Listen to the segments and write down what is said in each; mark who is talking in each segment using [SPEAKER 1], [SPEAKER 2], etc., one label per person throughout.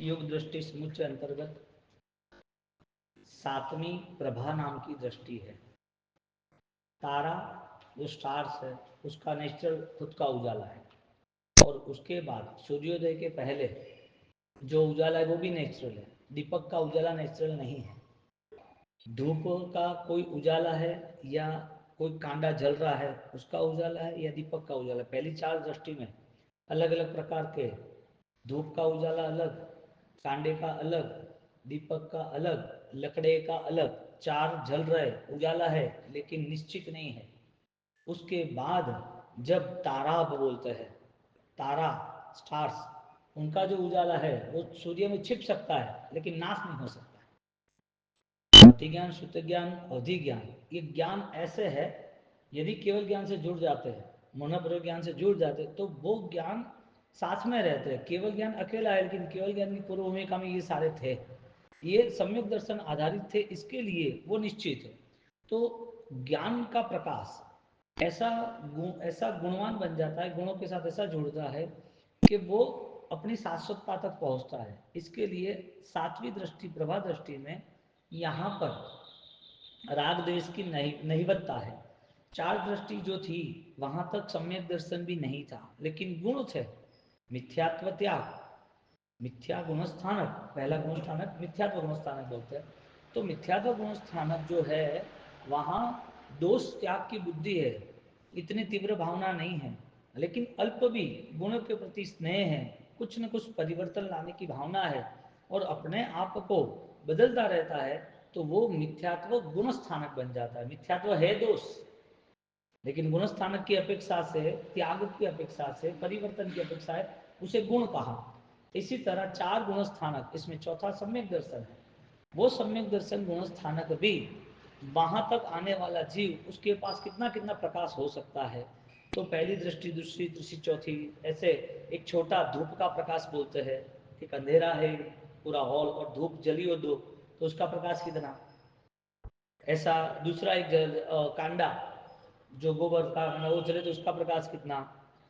[SPEAKER 1] योग दृष्टि समुच्चय अंतर्गत सातवीं प्रभा नाम की दृष्टि है। तारा जो स्टार्स है उसका नेचुरल खुद का उजाला है, और उसके बाद सूर्योदय के पहले जो उजाला है वो भी नेचुरल है। दीपक का उजाला नेचुरल नहीं है। धूप का कोई उजाला है या कोई कांडा जल रहा है उसका उजाला है, या दीपक का उजाला। पहली चार दृष्टि में अलग अलग प्रकार के, धूप का उजाला अलग, कांडे का अलग, दीपक का अलग, लकड़े का अलग, चार जल रहे उजाला है लेकिन निश्चित नहीं है। उसके बाद जब तारा बोलते हैं, तारा स्टार्स, उनका जो उजाला है वो सूर्य में छिप सकता है लेकिन नाश नहीं हो सकता। अति ज्ञान, शुद्ध ज्ञान, अवधि ज्ञान, ये ज्ञान ऐसे है, यदि केवल ज्ञान से जुड़ जाते हैं, मनोपूर्वक ज्ञान से जुड़ जाते हैं तो वो ज्ञान साथ में रहते हैं। केवल ज्ञान अकेला है, लेकिन केवल ज्ञान की पूर्व भूमिका में ये सारे थे, ये सम्यक दर्शन आधारित थे, इसके लिए वो निश्चित है। तो ज्ञान का प्रकाश ऐसा ऐसा गुणवान बन जाता है, गुणों के साथ ऐसा जुड़ता है कि वो अपनी शाश्वतता तक पहुंचता है। इसके लिए सातवीं दृष्टि, प्रभा दृष्टि में यहाँ पर राग द्वेष की नहिवत्ता है। चार दृष्टि जो थी वहां तक सम्यक दर्शन भी नहीं था, लेकिन गुण थे। मिथ्यात्व त्याग, मिथ्या गुण स्थानक, पहला गुण स्थानक मिथ्यात्व गुण स्थानक बोलते हैं। तो मिथ्यात्व गुण स्थानक जो है वहाँ दोष त्याग की बुद्धि है, इतनी तीव्र भावना नहीं है, लेकिन अल्प भी गुण के प्रति स्नेह है, कुछ न कुछ परिवर्तन लाने की भावना है और अपने आप को बदलता रहता है। तो वो मिथ्यात्व गुण स्थानक बन जाता है। मिथ्यात्व है दोष, लेकिन गुण स्थानक की अपेक्षा से, त्याग की अपेक्षा से, परिवर्तन की अपेक्षा है, उसे गुण कहा। इसी तरह चार गुण स्थानक, इसमें चौथा सम्यक दर्शन है। वो सम्यक दर्शन गुण स्थानक भी वहां तक आने वाला जीव, उसके पास कितना कितना प्रकाश हो सकता है। तो पहली दृष्टि, दूसरी दृष्टि, चौथी, ऐसे एक छोटा धूप का प्रकाश बोलते हैं। एक अंधेरा है पूरा हॉल और धूप जली हो दो, तो उसका प्रकाश कितना। ऐसा दूसरा एक कांडा, जो गोबर का कांडा वो जले तो उसका प्रकाश कितना।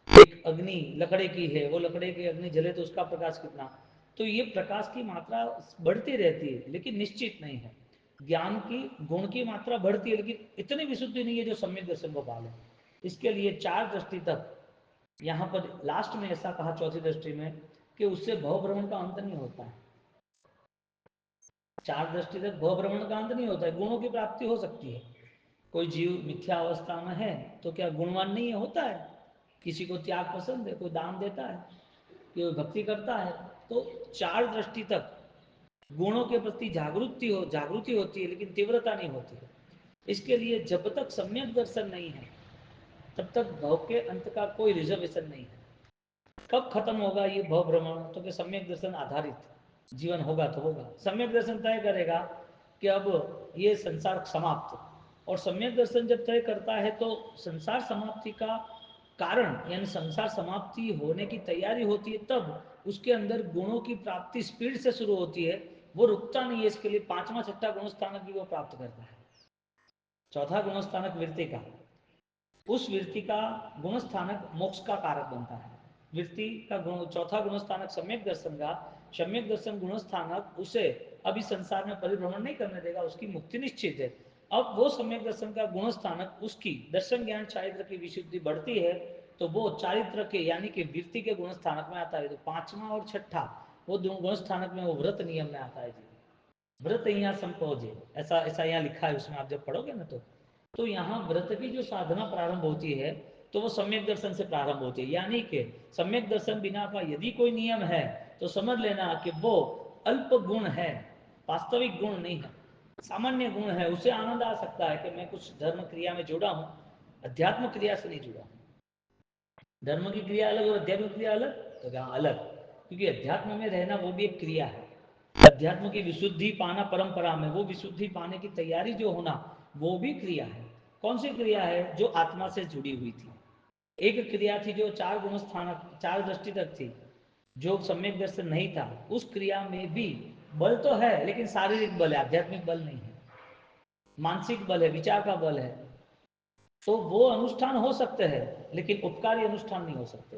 [SPEAKER 1] एक अग्नि लकड़े की है, वो लकड़े की अग्नि जले तो उसका प्रकाश कितना। तो ये प्रकाश की मात्रा बढ़ती रहती है लेकिन निश्चित नहीं है। ज्ञान की गुण की मात्रा बढ़ती है लेकिन इतनी विशुद्धि नहीं है जो सम्यक दर्शन को पाले। इसके लिए चार दृष्टि तक, यहाँ पर लास्ट में ऐसा कहा चौथी दृष्टि में कि उससे भव भ्रमण का अंत नहीं होता है। चार दृष्टि तक भव भ्रमण का अंत नहीं होता है, गुणों की प्राप्ति हो सकती है। कोई जीव मिथ्या अवस्था में है तो क्या गुणवान नहीं है? होता है। किसी को त्याग पसंद है, कोई दान देता है, कोई भक्ति करता है। तो चार दृष्टि तक गुणों के प्रति जागृति होती है लेकिन तीव्रता नहीं होती है। इसके लिए जब तक सम्यक दर्शन नहीं है तब तक भव के अंत का कोई रिजर्वेशन नहीं है। कब खत्म होगा ये भव भ्रमण? तो कि सम्यक दर्शन आधारित जीवन होगा तो होगा। सम्यक दर्शन तय करेगा कि अब ये संसार समाप्त, और सम्यक दर्शन जब तय करता है तो संसार समाप्ति का कारण, यानी संसार समाप्ति होने की तैयारी होती है, तब उसके अंदर गुणों की प्राप्ति स्पीड से शुरू होती है, वो रुकता नहीं है। इसके लिए पांचवा छठा गुण स्थानक भी वो प्राप्त करता है। चौथा गुण स्थानक वृत्ति का, उस वृत्ति का गुण स्थानक मोक्ष का कारक बनता है। वृत्ति का गुण, चौथा गुण स्थानक सम्यक दर्शन का, सम्यक दर्शन गुण स्थानक उसे अभी संसार में परिभ्रमण नहीं करने देगा, उसकी मुक्ति निश्चित है। अब वो सम्यक दर्शन का गुण स्थानक, उसकी दर्शन ज्ञान चारित्र की विशुद्धि बढ़ती है, तो वो चारित्र के यानी कि वृत्ति के गुण स्थानक में आता है। तो पांचवा और छठा वो गुण स्थानक में वो व्रत नियम में आता है जी। व्रत यहाँ संपोजे, ऐसा ऐसा यहाँ लिखा है उसमें, आप जब पढ़ोगे ना तो यहाँ व्रत की जो साधना प्रारंभ होती है तो वो सम्यक दर्शन से प्रारंभ होती है। यानी कि सम्यक दर्शन बिना का यदि कोई नियम है तो समझ लेना कि वो अल्प गुण है, वास्तविक गुण नहीं है, सामान्य गुण है। उसे आनंद आ सकता है कि मैं कुछ धर्म क्रिया में जुड़ा हूँ, अध्यात्म क्रिया से नहीं जुड़ा। धर्म की क्रिया अलग और अध्यात्म क्रिया अलग, तो क्या अलग, क्योंकि अध्यात्म में रहना वो भी एक क्रिया है। अध्यात्म की विशुद्धि पाना परंपरा में, वो विशुद्धि पाने की तैयारी जो होना वो भी क्रिया है। कौन सी क्रिया है? जो आत्मा से जुड़ी हुई थी। एक क्रिया थी जो चार गुण स्थानक, चार दृष्टि तक थी, जो सम्यक दर्शन नहीं था। उस क्रिया में भी बल तो है लेकिन शारीरिक बल है, आध्यात्मिक बल नहीं है। मानसिक बल है, विचार का बल है। तो वो अनुष्ठान हो सकते हैं लेकिन उपकारी अनुष्ठान नहीं हो सकते।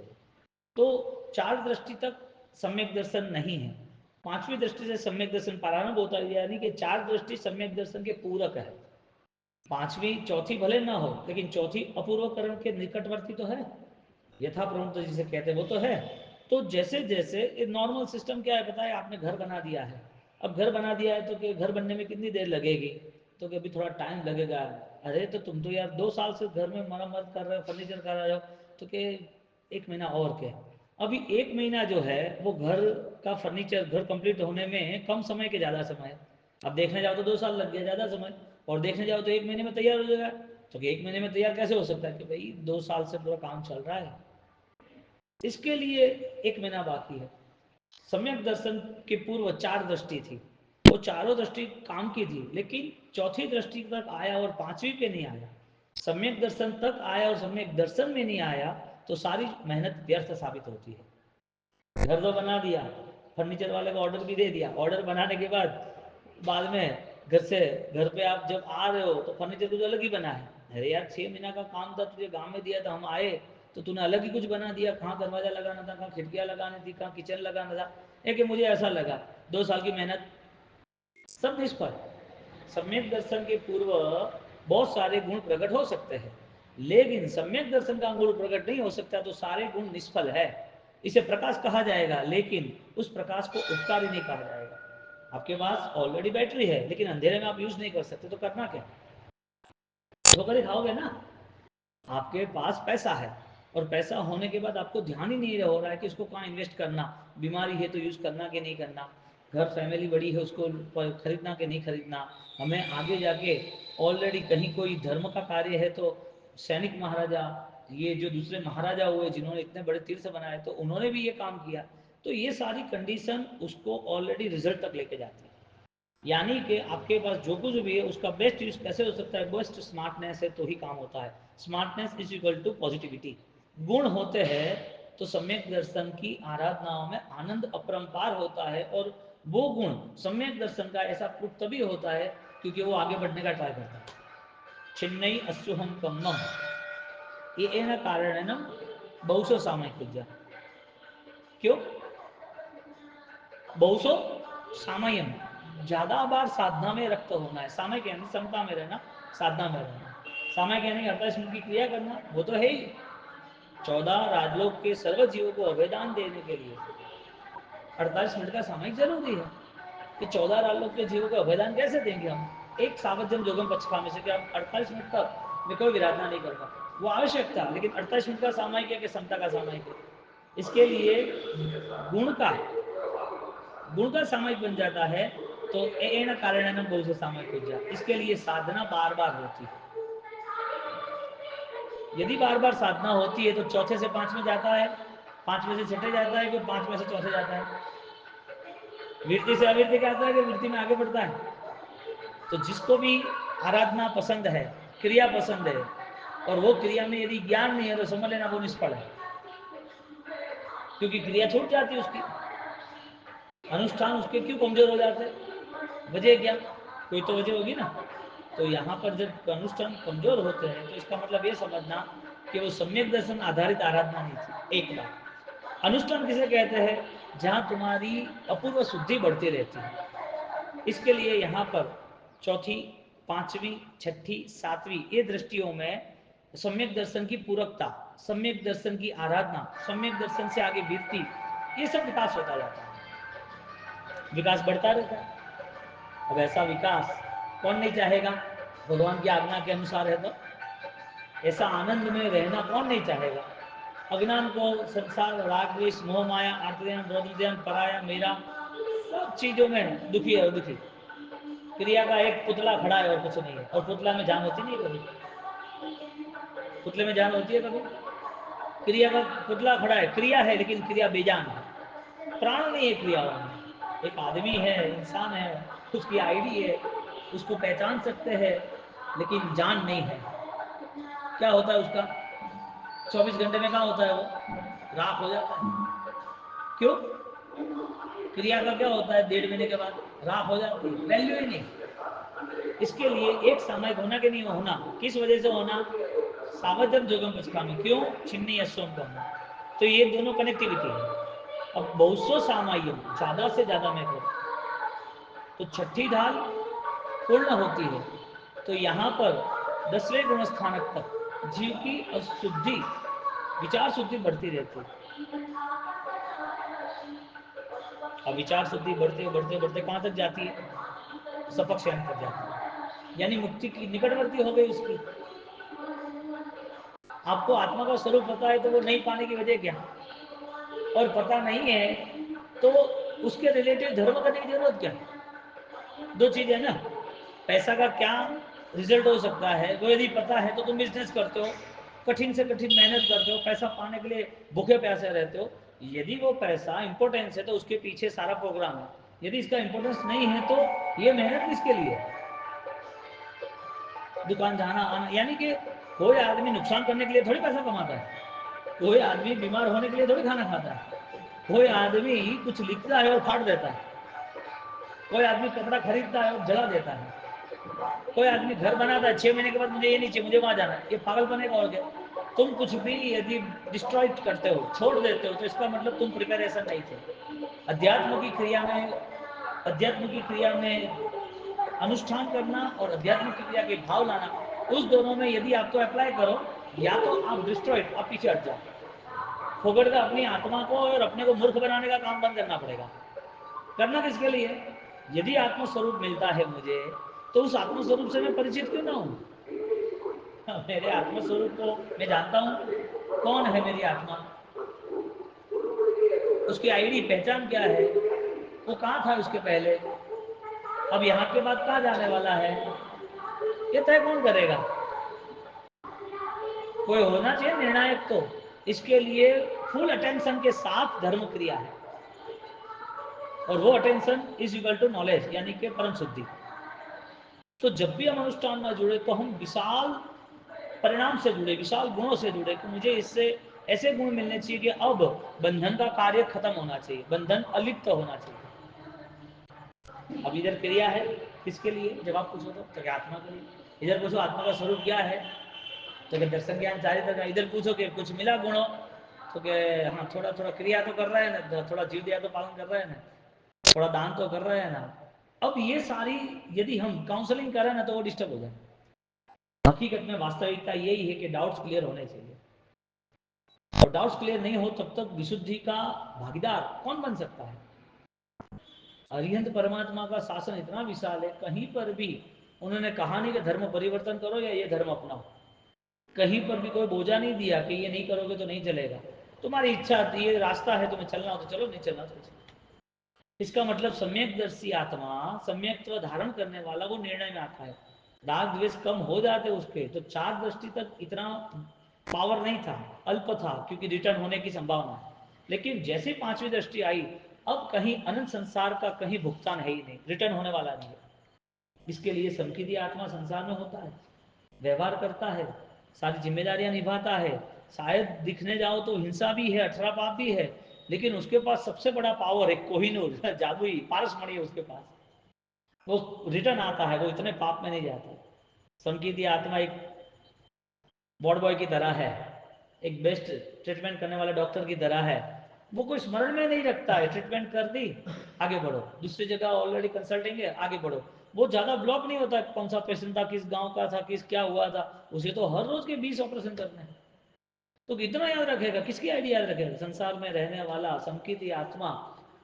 [SPEAKER 1] तो चार दृष्टि तक सम्यक दर्शन नहीं है। पांचवी दृष्टि से सम्यक दर्शन प्रारंभ होता है, यानी कि चार दृष्टि सम्यक दर्शन के पूरक है। पांचवी चौथी भले ना हो, लेकिन चौथी अपूर्वकरण के निकटवर्ती तो है, यथा प्रवृत्त जिसे कहते हैं वो तो है। तो जैसे जैसे नॉर्मल सिस्टम क्या है पता है, आपने घर बना दिया है, अब घर बना दिया है तो कि घर बनने में कितनी देर लगेगी, तो कि अभी थोड़ा टाइम लगेगा। अरे तो तुम तो यार 2 साल से घर में मरम्मत कर रहे हो, फर्नीचर कर रहे हो, तो कि 1 महीना और क्या। अभी 1 महीना जो है वो घर का फर्नीचर घर कंप्लीट होने में कम समय के ज़्यादा समय है। अब देखने जाओ तो 2 साल लग गया ज़्यादा समय, और देखने जाओ तो 1 महीने में तैयार हो जाएगा। तो कि 1 महीने में तैयार कैसे हो सकता है कि भाई 2 साल से पूरा काम चल रहा है, इसके लिए 1 महीना बाकी है। सम्यक दर्शन के पूर्व चार दृष्टि थी, वो चारों दृष्टि काम की थी, लेकिन चौथी दृष्टि तक आया और पांचवी पे नहीं आया। सम्यक दर्शन तक आया और सम्यक दर्शन में नहीं आया, तो सारी मेहनत व्यर्थ साबित होती है। घर तो बना दिया, फर्नीचर वाले को ऑर्डर भी दे दिया, ऑर्डर बनाने के बाद में घर पे आप जब आ रहे हो तो फर्नीचर कुछ अलग ही बना है। अरे यार 6 महीना का काम था, तुझे गांव में दिया था, हम आए तो तूने अलग ही कुछ बना दिया, कहाँ दरवाजा लगाना था, कहाँ खिड़कियाँ लगानी थी, कहाँ किचन लगाना था। एक मुझे ऐसा लगा 2 साल की मेहनत सब निष्फल। सम्यक दर्शन के पूर्व बहुत सारे गुण प्रकट हो सकते हैं, लेकिन सम्यक दर्शन का गुण प्रकट नहीं हो सकता, तो सारे गुण निष्फल है। इसे प्रकाश कहा जाएगा, लेकिन उस प्रकाश को उपकारी नहीं कहा जाएगा। आपके पास ऑलरेडी बैटरी है, लेकिन अंधेरे में आप यूज नहीं कर सकते, तो करना क्या, ठोकर ही खाओगे ना। आपके पास पैसा है, और पैसा होने के बाद आपको ध्यान ही नहीं हो रहा है कि इसको कहाँ इन्वेस्ट करना, बीमारी है तो यूज करना कि नहीं करना, घर फैमिली बड़ी है उसको खरीदना कि नहीं खरीदना, हमें आगे जाके ऑलरेडी कहीं कोई धर्म का कार्य है तो सैनिक महाराजा, ये जो दूसरे महाराजा हुए जिन्होंने इतने बड़े तीर्थ बनाए, तो उन्होंने भी ये काम किया। तो ये सारी कंडीशन उसको ऑलरेडी रिजल्ट तक लेके जाती है। यानी कि आपके पास जो कुछ भी है उसका बेस्ट यूज कैसे हो सकता है, बेस्ट स्मार्टनेस है तो ही काम होता है। Smartness is equal to positivity. गुण होते हैं तो सम्यक दर्शन की आराधनाओं में आनंद अपरंपार होता है, और वो गुण सम्यक दर्शन का ऐसा प्रूफ तभी होता है क्योंकि वो आगे बढ़ने का ट्राई करता है। छिन्नई अस्युहम कम्मम ये न कारण है ना बहुसो सामयिक पूजा। क्यों बहुसो सामयम, ज्यादा बार साधना में रक्त होना है, सामयिक यानी समता में रहना, साधना में रहना। सामयिक यानी 28 मिनट की क्रिया करना, वो तो है ही। 14 राजलोक के सर्व जीवों को अभेदान देने के लिए 48 मिनट का सामयिक जरूरी है। कि 14 राजलोक के जीवों को अभेदान कैसे देंगे हम, एक सावजन जोगम पक्षखा में से कि हम 48 मिनट तक मैं कोई विराधना नहीं करूँगा, वो आवश्यक था, लेकिन 48 मिनट का सामयिक है कि समता का सामयिक है। इसके लिए गुण का गुण का सामयिक बन जाता है, तो एन कारण बहुत से सामयिक हो जाए। इसके लिए साधना बार बार होती है। यदि बार बार साधना होती है तो चौथे से 5 में जाता है, 5 में से छठे जाता है, फिर 5 में से चौथे जाता है, वृत्ति से अवृत्ति क्या आता है कि वृत्ति में आगे बढ़ता है। तो जिसको भी आराधना पसंद है, क्रिया पसंद है, और वो क्रिया में यदि ज्ञान नहीं है तो समझ लेना वो निष्फल है, क्योंकि क्रिया छूट जाती है उसकी, अनुष्ठान उसके क्यों कमजोर हो जाते हैं, वजह क्या, कोई तो वजह होगी ना। तो यहाँ पर जब अनुष्ठान कमजोर होते हैं तो इसका मतलब ये समझना कि वो सम्यक दर्शन आधारित आराधना नहीं थी। एक बात, अनुष्ठान किसे कहते हैं, जहाँ तुम्हारी अपूर्व शुद्धि बढ़ती रहती है। इसके लिए यहाँ पर चौथी, पांचवी, छठी, सातवीं ये दृष्टियों में सम्यक दर्शन की पूरकता, सम्यक दर्शन की आराधना, सम्यक दर्शन से आगे वृत्ति, ये सब विकास होता जाता है, विकास बढ़ता रहता है। अब ऐसा विकास कौन नहीं चाहेगा, भगवान की आज्ञा के अनुसार है तो ऐसा आनंद में रहना कौन नहीं चाहेगा। अज्ञान को संसार, राग द्वेष, मोह माया, आर्तध्यान, रौद्र ध्यान, पराया, मेरा, सब चीजों में दुखी है और दुखी। क्रिया का एक पुतला खड़ा है और कुछ नहीं है, और पुतला में जान होती नहीं है कभी, पुतले में जान होती है कभी, क्रिया का पुतला खड़ा है, क्रिया है लेकिन क्रिया बेजान है, प्राण नहीं है क्रियाओं में। एक आदमी है, इंसान है, उसकी आईडी है, उसको पहचान सकते हैं, लेकिन जान नहीं है। क्या होता है उसका, 24 घंटे में कहाँ होता है वो, राख हो जाता है। क्यों, क्रिया का क्या होता है, 1.5 महीने के बाद राख हो जाती है, वैल्यू ही नहीं। इसके लिए एक सामयिक होना कि नहीं होना, किस वजह से होना, सावधन जोगम पचका में, क्यों, छिन्नी अश्वम का होना। तो ये दोनों कनेक्टिविटी है। अब बहुसो सामायम, ज्यादा से ज्यादा मैं करूं, तो छठी ढाल पूर्ण होती है। तो यहाँ पर 10वें गुण स्थानक तक जीव की अशुद्धि, विचार शुद्धि बढ़ती रहती है। अब विचार शुद्धि बढ़ते बढ़ते बढ़ते कहां तक जाती है? सपक्ष यान तक जाती है, यानी मुक्ति की निकटवर्ती हो गई उसकी। आपको आत्मा का स्वरूप पता है तो वो नहीं पाने की वजह क्या? और पता नहीं है तो उसके रिलेटेड धर्म करने की जरूरत क्या? दो चीजें ना, पैसा का क्या रिजल्ट हो सकता है वो यदि पता है तो तुम बिजनेस करते हो, कठिन से कठिन मेहनत करते हो, पैसा पाने के लिए भूखे प्यासे रहते हो। यदि वो पैसा इंपॉर्टेंस है तो उसके पीछे सारा प्रोग्राम है। यदि इसका इंपॉर्टेंस नहीं है तो ये मेहनत किसके लिए? दुकान जाना आना, यानी कि कोई आदमी नुकसान करने के लिए थोड़ी पैसा कमाता है, कोई आदमी बीमार होने के लिए थोड़ी खाना खाता है, कोई आदमी कुछ लिखता है और फाड़ देता है, कोई आदमी कपड़ा खरीदता है और जला देता है, कोई आदमी घर बनाता है 6 महीने के बाद मुझे ये नहीं चाहिए मुझे वहां जाना है, ये पागलपने का और क्या? तुम कुछ भी यदि डिस्ट्रॉय करते हो, छोड़ देते हो, तो इसका मतलब तुम प्रिपरेशन नहीं थे। अध्यात्म की क्रिया में, अध्यात्म की क्रिया में अनुष्ठान करना और अध्यात्म की क्रिया के भाव लाना, उस दोनों में यदि आप तो अप्लाई करो, या तो आप डिस्ट्रॉयड, आप पीछे हट जाओ, फोकट का अपनी आत्मा को और अपने को मूर्ख बनाने का काम बंद करना पड़ेगा। करना किसके लिए? यदि आत्मस्वरूप मिलता है मुझे, तो उस आत्मस्वरूप से मैं परिचित क्यों ना हूं? मेरे आत्मस्वरूप को मैं जानता हूं, कौन है मेरी आत्मा, उसकी आईडी पहचान क्या है, वो कहां था उसके पहले, अब यहाँ के बाद कहां जाने वाला है, ये तय कौन करेगा? कोई होना चाहिए निर्णायक तो। इसके लिए फुल अटेंशन के साथ धर्म क्रिया है, और वो attention is equal to knowledge, यानी कि परम शुद्धि। तो जब भी हम अनुष्ठान में जुड़े तो हम विशाल परिणाम से जुड़े, विशाल गुणों से जुड़े, कि मुझे इससे ऐसे गुण मिलने चाहिए कि अब बंधन का कार्य खत्म होना चाहिए, बंधन अलिप्त होना चाहिए। अब इधर क्रिया है किसके लिए? जब आप पूछो तो क्या आत्मा के लिए। इधर पूछो आत्मा का स्वरूप क्या है, तो क्या दर्शन ज्ञान चारित्र का। इधर पूछो कि कुछ मिला गुणों, तो क्या हाँ थोड़ा थोड़ा क्रिया तो कर रहे हैं ना, थोड़ा जीव दया तो पालन कर रहे हैं ना, थोड़ा दान तो कर रहे हैं ना। अब ये सारी यदि हम काउंसलिंग करें ना तो वो डिस्टर्ब हो जाए। हकीकत में वास्तविकता यही है कि डाउट्स क्लियर होने चाहिए, और डाउट्स क्लियर नहीं हो तब तक विशुद्धि का भागीदार कौन बन सकता है? अरिहंत परमात्मा का शासन इतना विशाल है, कहीं पर भी उन्होंने कहा नहीं कि धर्म परिवर्तन करो या ये धर्म अपनाओ। कहीं पर भी कोई बोझा नहीं दिया कि ये नहीं करोगे तो नहीं चलेगा, तुम्हारी इच्छा, ये रास्ता है, तुम्हें चलना हो तो चलो, नहीं चलना तो चलो। इसका मतलब सम्यक दर्शी आत्मा, सम्यक्त्व धारण करने वाला, वो निर्णय में आता है। राग द्वेष कम हो जाते उसके, तो चार दृष्टि तक इतना पावर नहीं था, अल्प था, क्योंकि रिटर्न होने की संभावना है। लेकिन जैसे पांचवी दृष्टि आई, अब कहीं अनंत संसार का कहीं भुगतान है ही नहीं, रिटर्न होने वाला नहीं है। इसके लिए संकीर्ति आत्मा संसार में होता है, व्यवहार करता है, सारी जिम्मेदारियां निभाता है। शायद दिखने जाओ तो हिंसा भी है, 18 पाप भी है, लेकिन उसके पास सबसे बड़ा पावर है, कोहिनूर जादुई पारसमणि है उसके पास। वो रिटर्न आता है, वो इतने पाप में नहीं जाता। संकीर्ति आत्मा एक बॉड बॉय की तरह है, एक बेस्ट ट्रीटमेंट करने वाले डॉक्टर की तरह है। वो कोई स्मरण में नहीं रखता है, ट्रीटमेंट कर दी, आगे बढ़ो, दूसरी जगह ऑलरेडी कंसल्टिंग है, आगे बढ़ो। वो ज्यादा ब्लॉक नहीं होता कौन सा पेशेंट था, किस गांव का था, किस क्या हुआ था, उसे तो हर रोज के 20 ऑपरेशन करने हैं। तो कितना याद रखेगा, किसकी आइडिया याद रखेगा? संसार में रहने वाला संकीर्ति आत्मा,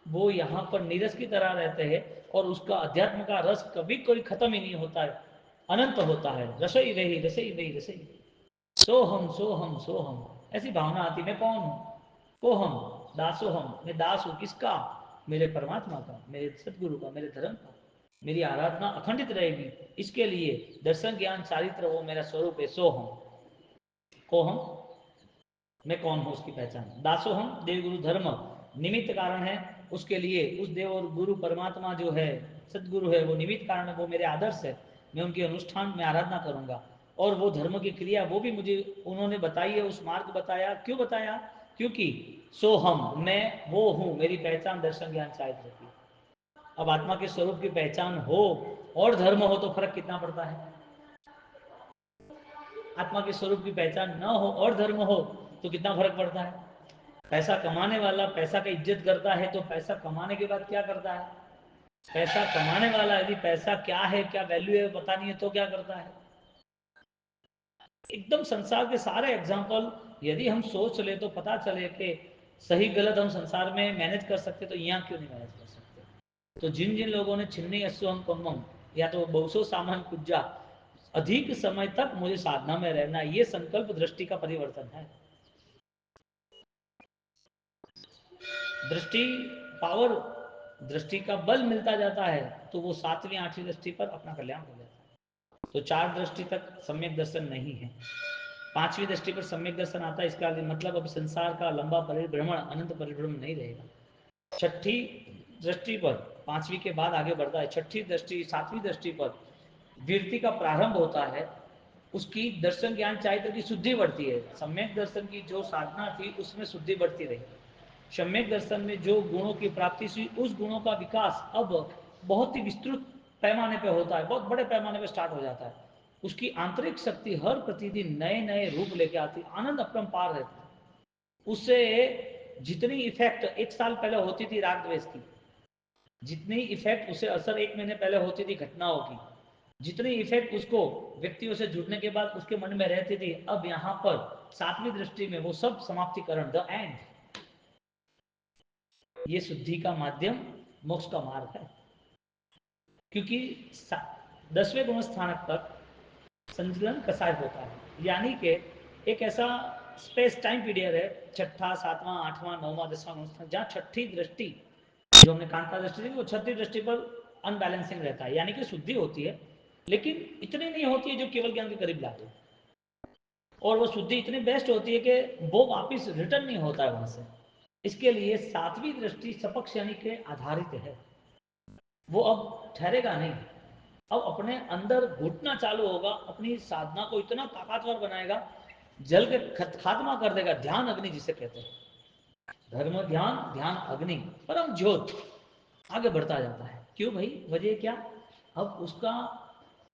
[SPEAKER 1] वो यहाँ पर नीरस की तरह रहते हैं, और उसका अध्यात्म का रस कभी कोई खत्म ही नहीं होता है, अनंत होता है। रसोई रही रसोई रही रसोई, सोहम सोहम सोहम, ऐसी भावना आती, मैं कौन हूं? कोहम, दासोहम, मैं दास हूं किसका? मेरे परमात्मा का, मेरे सदगुरु का, मेरे धर्म का। मेरी आराधना अखंडित रहेगी, इसके लिए दर्शन ज्ञान चारित्र वो मेरा स्वरूप है। सोहम, कोहम, मैं कौन हूं उसकी पहचान। दासोहम, देव गुरु धर्म निमित्त कारण है, उसके लिए उस देव और गुरु परमात्मा जो है, सदगुरु है, वो निमित्त कारण है, वो मेरे आदर्श है। मैं उनके अनुष्ठान में आराधना करूंगा, और वो धर्म की क्रिया वो भी मुझे उन्होंने बताई है, उस मार्ग बताया। क्यों बताया? क्योंकि सोहम, मैं वो हूं, मेरी पहचान दर्शन ज्ञान चारित्र की। अब आत्मा के स्वरूप की पहचान हो और धर्म हो तो फर्क कितना पड़ता है? आत्मा के स्वरूप की पहचान न हो और धर्म हो तो कितना फर्क पड़ता है? पैसा कमाने वाला पैसा का इज्जत करता है तो पैसा कमाने के बाद क्या करता है? पैसा कमाने वाला यदि पैसा क्या है, क्या वैल्यू है पता नहीं है तो क्या करता है? एकदम संसार के सारे एग्जाम्पल यदि हम सोच ले तो पता चले कि सही गलत हम संसार में मैनेज कर सकते, तो यहाँ क्यों नहीं मैनेज कर सकते? तो जिन जिन लोगों ने छिन्नी अस्वम कम्मम या तो बहुसो सामान कुज्जा अधिक समय तक मुझे साधना में रहना, ये संकल्प दृष्टि का परिवर्तन है। दृष्टि पावर, दृष्टि का बल मिलता जाता है तो वो सातवीं आठवीं दृष्टि पर अपना कल्याण हो जाता है। तो चार दृष्टि तक सम्यक दर्शन नहीं है, पांचवी दृष्टि पर सम्यक दर्शन आता है। इसका मतलब अब संसार का लंबा परिभ्रमण, अनंत परिभ्रमण नहीं रहेगा। छठी दृष्टि पर, पांचवी के बाद आगे बढ़ता है, छठी दृष्टि सातवीं दृष्टि पर वीरति का प्रारंभ होता है। उसकी दर्शन ज्ञान चाहिए की शुद्धि बढ़ती है। सम्यक दर्शन की जो साधना थी उसमें शुद्धि बढ़ती रही। सम्यक दर्शन में जो गुणों की प्राप्ति हुई, उस गुणों का विकास अब बहुत ही विस्तृत पैमाने पर होता है, बहुत बड़े पैमाने पर स्टार्ट हो जाता है। उसकी आंतरिक शक्ति हर प्रतिदिन नए नए रूप लेके आती, आनंद अपरंपार रहता है। उससे जितनी इफेक्ट एक साल पहले होती थी राग द्वेष की, जितनी इफेक्ट उसे असर एक महीने पहले होती थी घटनाओं की, जितनी इफेक्ट उसको व्यक्तियों से जुड़ने के बाद उसके मन में रहती थी, अब यहां पर सातवीं दृष्टि में वो सब समाप्तिकरण, द एंड, ये शुद्धि का माध्यम, मोक्ष का मार्ग है। क्योंकि 10वें गुण स्थानक तक संचलन कसाय होता है, यानी कि एक ऐसा स्पेस टाइम पीरियड है, छठा सातवां आठवां नौवां 10वां गुण स्थान, जहां छठी दृष्टि जो हमने कांता दृष्टि देखी, वो छठी दृष्टि पर अनबैलेंसिंग रहता है, यानी कि शुद्धि होती है लेकिन इतनी नहीं होती है जो केवल ज्ञान के करीब लाते। और वो शुद्धि इतनी बेस्ट होती है कि वो वापस रिटर्न नहीं होता है वहां से। इसके लिए सातवीं दृष्टि सपक्ष यानी के आधारित है, वो अब ठहरेगा नहीं, अब अपने अंदर घुटना चालू होगा, अपनी साधना को इतना ताकतवर बनाएगा, जल के खात्मा कर देगा। ध्यान अग्नि जिसे कहते हैं, धर्म ध्यान, ध्यान अग्नि, परम ज्योत आगे बढ़ता जाता है। क्यों भाई, वजह क्या? अब उसका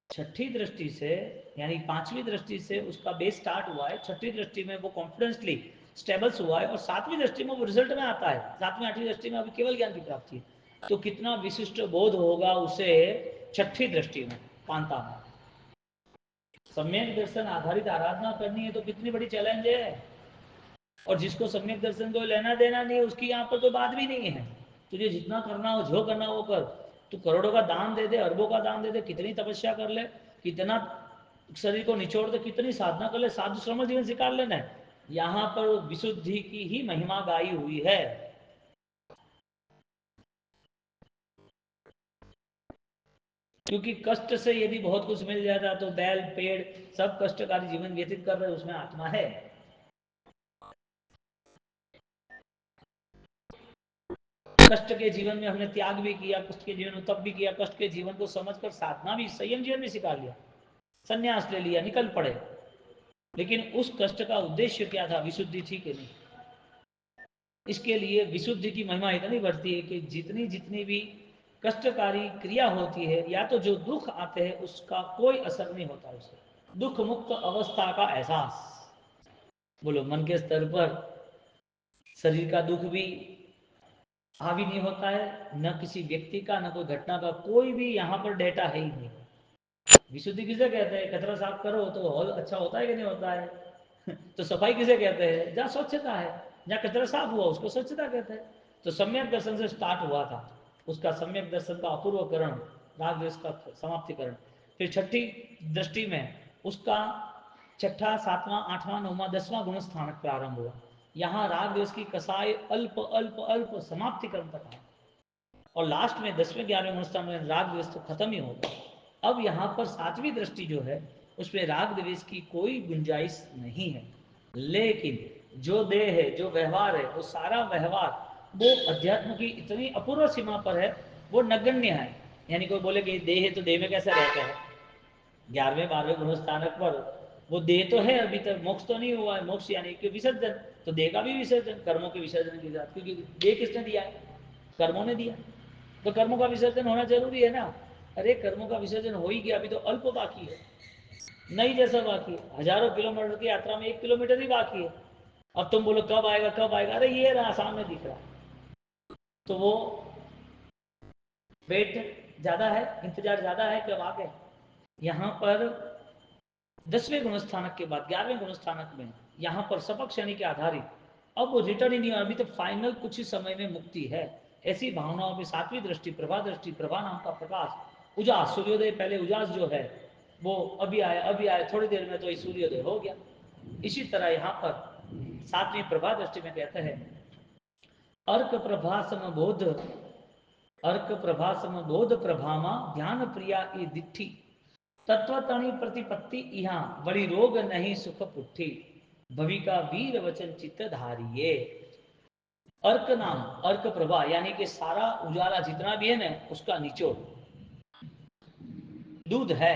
[SPEAKER 1] छठी दृष्टि से यानी पांचवी दृष्टि से उसका बेस स्टार्ट हुआ है, छठी दृष्टि में वो कॉन्फिडेंसली स्टेबल्स हुआ है, और सातवीं दृष्टि में वो रिजल्ट में आता है। सातवीं आठवीं दृष्टि में अभी केवल ज्ञान की प्राप्ति है, तो कितना विशिष्ट बोध होगा उसे छठी दृष्टि में, कांता में। सम्यक दर्शन आधारित आराधना करनी है तो कितनी बड़ी चैलेंज है, और जिसको सम्यक दर्शन को लेना देना नहीं है उसकी यहाँ पर कोई बात भी नहीं है। तुझे जितना करना हो, जो करना हो कर, तू करोड़ों का दान दे दे, अरबों का दान दे दे, कितनी तपस्या कर ले, कितना शरीर को निचोड़ दे, कितनी साधना कर ले, साधु श्रमण जीवन स्वीकार लेना है, यहाँ पर विशुद्धि की ही महिमा गाई हुई है। क्योंकि कष्ट से यदि बहुत कुछ मिल जाता तो बैल पेड़ सब कष्टकारी जीवन व्यतीत कर रहे, उसमें आत्मा है। कष्ट के जीवन में हमने त्याग भी किया, कष्ट के जीवन में तप भी किया, कष्ट के जीवन को समझकर साधना भी, संयम जीवन भी सिखा लिया, संन्यास ले लिया, निकल पड़े। लेकिन उस कष्ट का उद्देश्य क्या था? विशुद्धि थी कि नहीं? इसके लिए विशुद्धि की महिमा इतनी बढ़ती है कि जितनी जितनी भी कष्टकारी क्रिया होती है, या तो जो दुख आते हैं उसका कोई असर नहीं होता उसे, दुख मुक्त अवस्था का एहसास। बोलो, मन के स्तर पर शरीर का दुख भी हावी नहीं होता है, न किसी व्यक्ति का, न कोई घटना का, कोई भी यहाँ पर डेटा है ही नहीं। विशुद्धि किसे कहते हैं? कचरा साफ करो तो हॉल अच्छा होता है कि नहीं होता है? तो सफाई किसे कहते हैं? जहाँ स्वच्छता है, जहाँ कचरा साफ हुआ उसको स्वच्छता कहते हैं। तो सम्यक दर्शन से स्टार्ट हुआ था, उसका सम्यक दर्शन का अपूर्वकरण, राग द्वेष का समाप्तिकरण। फिर छठी दृष्टि में उसका छठा सातवां आठवां नौवां 10वां गुण स्थानक प्रारंभ हुआ। यहाँ राग द्वेष की कसाई अल्प अल्प अल्प समाप्तिकरण तक आया, और लास्ट में 10वें 11वें गुण स्थान में राग द्वेष तो खत्म ही होगा। अब यहाँ पर सातवीं दृष्टि जो है उसमें राग द्वेष की कोई गुंजाइश नहीं है। लेकिन जो देह है, जो व्यवहार है, वो सारा व्यवहार वो अध्यात्म की इतनी अपूर्व सीमा पर है, वो नगण्य है। यानी कोई बोले कि देह है तो देह में कैसे रहते हैं? 11वें 12वें गुण स्थानक पर वो देह तो है, अभी तक मोक्ष तो नहीं हुआ है। मोक्ष यानी कि विसर्जन, तो देह का भी विसर्जन, कर्मों के विसर्जन के साथ, क्योंकि देह किसने दिया है? कर्मों ने दिया, तो कर्मों का विसर्जन होना जरूरी है ना। अरे कर्मों का विसर्जन हो ही गया, अभी तो अल्प बाकी है, नहीं जैसा बाकी है। हजारों किलोमीटर की यात्रा में 1 किलोमीटर ही बाकी है, अब तुम बोलो कब आएगा कब आएगा, अरे ये रहा सामने दिख रहा। तो वो वेट ज्यादा है, इंतजार ज्यादा है कि अब आ गए। यहाँ पर 10वें गुणस्थानक के बाद 11वें गुणस्थानक में यहाँ पर सपक शनि के आधारित अब वो रिटर्न ही नहीं हुआ, अभी तो फाइनल कुछ ही समय में मुक्ति है। ऐसी भावनाओं में 7वीं दृष्टि, प्रभा नाम का प्रकाश, उजास, सूर्योदय पहले उजास जो है वो अभी आया, थोड़ी देर में तो ये सूर्योदय हो गया। इसी तरह यहाँ पर 7वीं प्रभा दृष्टि में कहते हैं अर्क प्रभा समबोध, अर्क प्रभा समबोध प्रभामा ध्यान प्रिया ये दिट्ठी, तत्वतणी प्रतिपत्ति यहाँ बड़ी रोग नहीं सुख पुट्ठी, भविका वीर वचन चित्त धारिये। अर्क नाम, अर्क प्रभा यानी कि सारा उजाला जितना भी है ना उसका निचोड़ दूध है,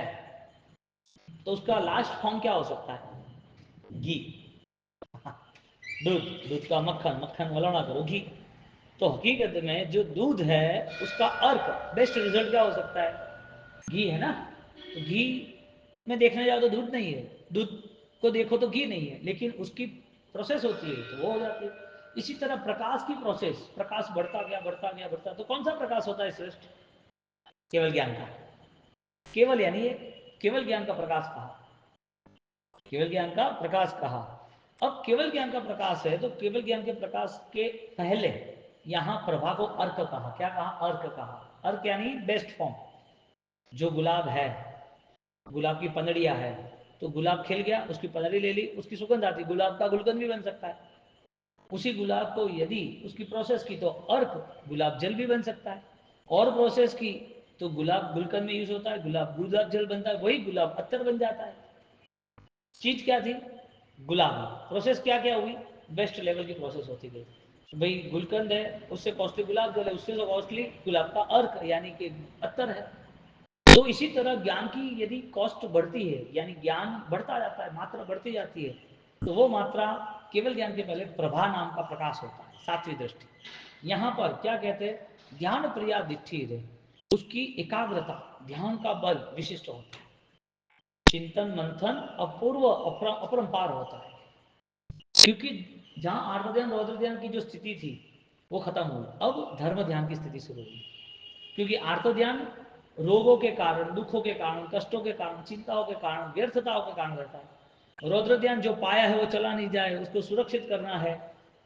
[SPEAKER 1] तो उसका लास्ट फॉर्म क्या हो सकता है? घी। दूध, दूध का मक्खन, मक्खन वलोना करो घी। तो हकीकत में जो दूध है उसका अर्क बेस्ट रिजल्ट क्या हो सकता है? घी है ना। तो घी में देखने जाओ तो दूध नहीं है, दूध को देखो तो घी नहीं है, लेकिन उसकी प्रोसेस होती है तो वो हो जाती है। इसी तरह प्रकाश की प्रोसेस, प्रकाश बढ़ता गया बढ़ता गया बढ़ता, तो कौन सा प्रकाश होता है श्रेष्ठ? केवल ज्ञान का। केवल यानी ये केवल ज्ञान का प्रकाश कहा, केवल ज्ञान का प्रकाश कहा। अब केवल ज्ञान का प्रकाश है तो केवल ज्ञान के प्रकाश के पहले यहां प्रभा को अर्क कहा। क्या कहा? अर्क कहा। अर्क यानी बेस्ट फॉर्म। जो गुलाब है, गुलाब की पंदड़िया है, तो गुलाब खिल गया, उसकी पंदड़ी ले ली, उसकी सुगंध आती, गुलाब का गुलकंद भी बन सकता है। उसी गुलाब को यदि उसकी प्रोसेस की तो अर्क गुलाब जल भी बन सकता है, और प्रोसेस की तो गुलाब गुलकंद में यूज होता है, गुलाब जल बनता है, वही गुलाब अत्तर बन जाता है। चीज क्या थी? गुलाब। प्रोसेस क्या क्या हुई? बेस्ट लेवल की प्रोसेस होती गई। भाई गुलकंद है, उससे कॉस्टली गुलाब जल है, उससे कॉस्टली गुलाब का अर्क यानी कि अत्तर है। तो इसी तरह ज्ञान की यदि कॉस्ट बढ़ती है, यानी ज्ञान बढ़ता जाता है, मात्रा बढ़ती जाती है, तो वो मात्रा केवल ज्ञान के पहले प्रभा नाम का प्रकाश होता है, 7वीं दृष्टि। यहाँ पर क्या कहते हैं? ध्यान प्रिया दिट्ठी, उसकी एकाग्रता, ध्यान का बल विशिष्ट होता है, चिंतन मंथन अपूर्व अपरंपार होता है। क्योंकि जहां आर्त ध्यान रौद्र ध्यान की जो स्थिति थी वो खत्म हुई, अब धर्म ध्यान की स्थिति शुरू हुई। क्योंकि आर्त ध्यान रोगों के कारण, दुखों के कारण, कष्टों के कारण, चिंताओं के कारण, व्यर्थताओं के कारण रहता है। रौद्र ध्यान जो पाया है वो चला नहीं जाए, उसको सुरक्षित करना है,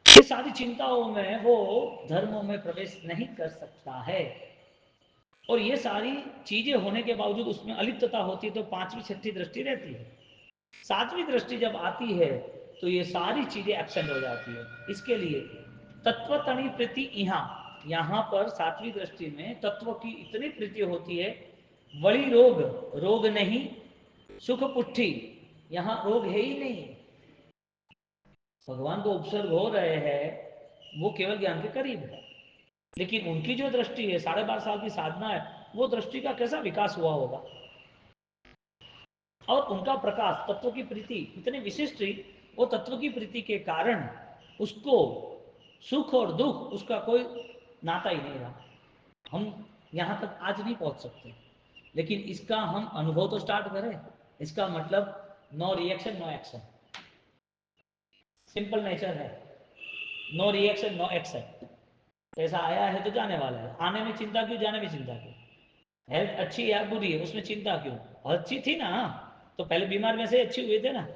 [SPEAKER 1] ये सारी चिंताओं में वो धर्मों में प्रवेश नहीं कर सकता है। और ये सारी चीजें होने के बावजूद उसमें अलिप्तता होती है, तो 5वीं 6ठी दृष्टि रहती है। 7वीं दृष्टि जब आती है तो ये सारी चीजें एब्सेंट हो जाती है। इसके लिए तत्वतणी प्रीति यहाँ पर 7वीं दृष्टि में तत्व की इतनी प्रीति होती है, वही रोग, रोग नहीं सुख पुट्ठी, यहाँ रोग है ही नहीं। भगवान को उपसर्ग हो रहे हैं, वो केवल ज्ञान के करीब है, लेकिन उनकी जो दृष्टि है, 12.5 साल की साधना है, वो दृष्टि का कैसा विकास हुआ होगा। और उनका प्रकाश, तत्व की प्रीति इतनी विशिष्ट थी, वो तत्व की प्रीति के कारण उसको सुख और दुख उसका कोई नाता ही नहीं रहा। हम यहाँ तक आज नहीं पहुंच सकते, लेकिन इसका हम अनुभव तो स्टार्ट करें। इसका मतलब no reaction no action, simple nature है, नो रिएक्शन नो एक्शन। ऐसा आया है तो जाने वाला है, आने में चिंता क्यों, जाने में चिंता क्यों? हेल्थ अच्छी है या बुरी है उसमें चिंता क्यों? अच्छी थी ना, तो पहले बीमार में से अच्छी हुए थे ना,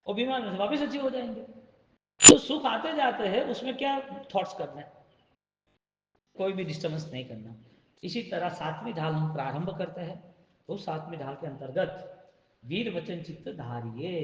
[SPEAKER 1] और बीमार में से वापस अच्छे हो जाएंगे। तो सुख आते जाते हैं, उसमें क्या थॉट्स करना है, कोई भी डिस्टर्बेंस नहीं करना। इसी तरह 7वीं ढाल हम प्रारंभ करते हैं, तो 7वीं ढाल के अंतर्गत वीर वचन चित्त धारिये,